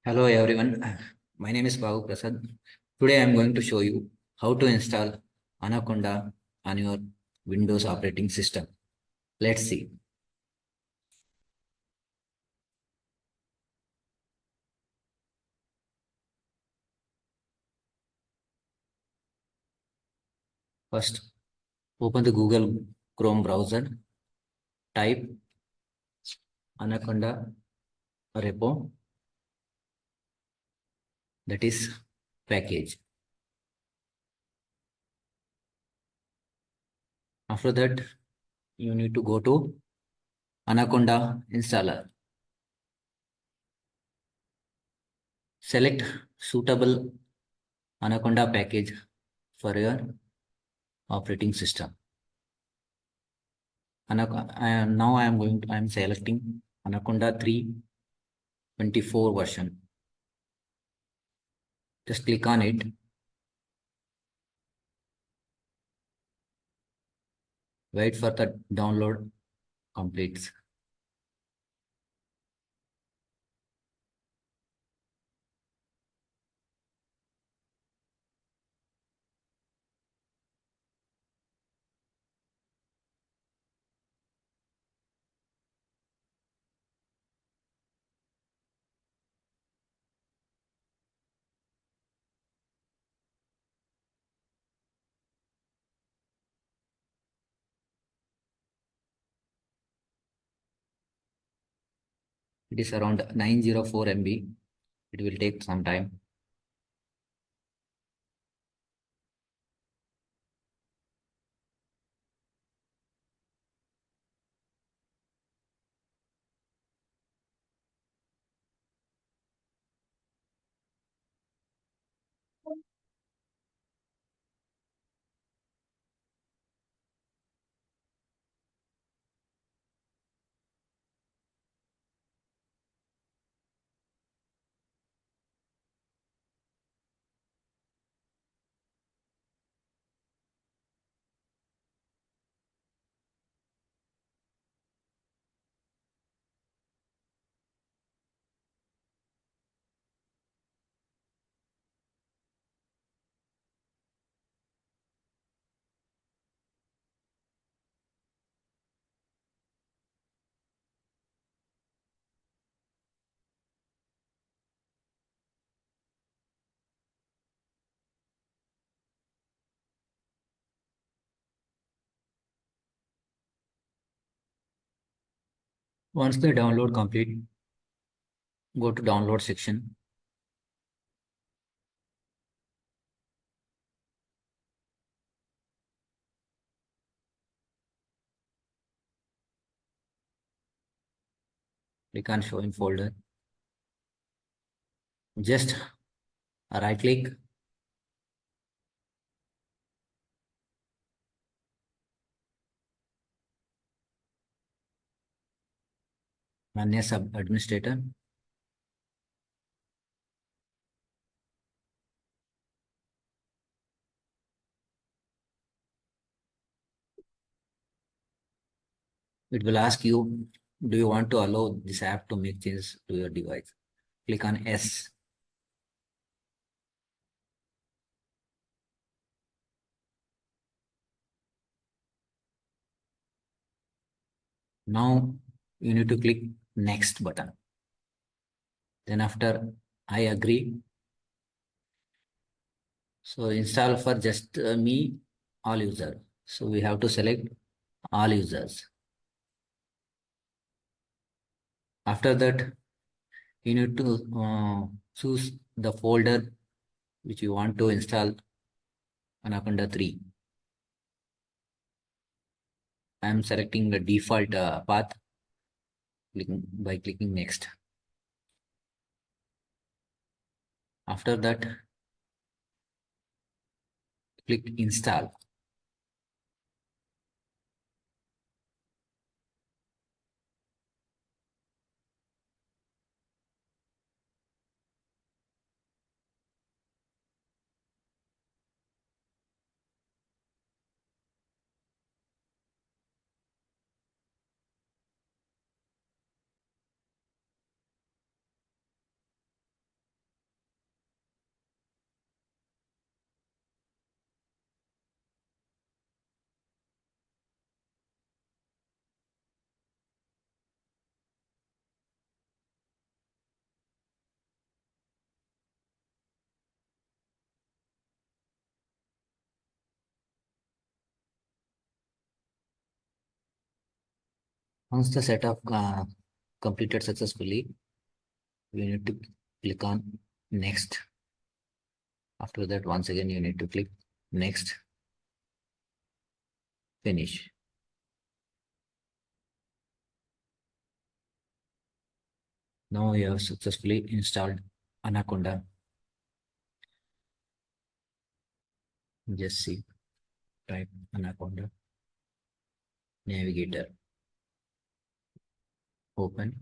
Hello everyone, my name is Babu Prasad. Today I am going to show you how to install Anaconda on your Windows operating system. Let's see. First, open the Google Chrome browser, type Anaconda repo, that is package. After that, you need to go to Anaconda installer. Select suitable Anaconda package for your operating system. Now I am selecting Anaconda 3.24 version. Just click on it. Wait for the download completes. It is around 904 MB. It will take some time. Once the download complete, go to download section. Click on show in folder. Just right click. Run as sub administrator. It will ask you, do you want to allow this app to make changes to your device? Click on yes. Now you need to click next button. Then after I agree. So install for just me, all user. So we have to select all users. After that, you need to choose the folder which you want to install Anaconda 3. I am selecting the default path by clicking next. After that, click install. Once the setup completed successfully, we need to click on next. After that, once again, you need to click next, finish. Now you have successfully installed Anaconda. Just see, type Anaconda, navigator, open.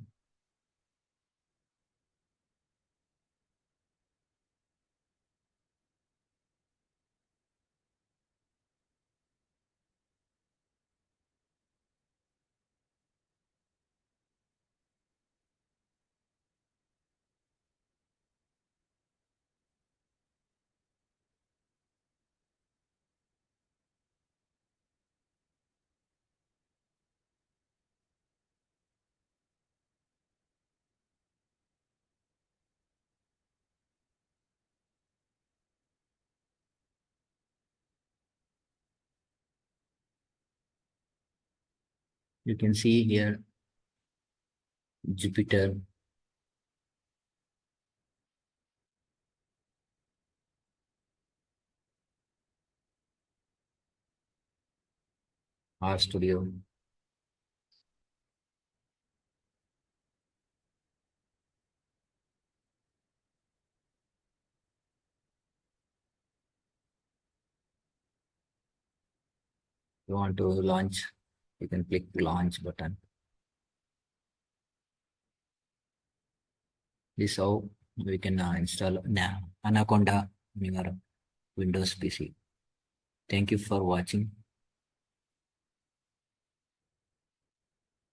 You can see here Jupyter, R Studio, you want to launch, you can click launch button. This is how we can install Anaconda on your Windows PC. Thank you for watching.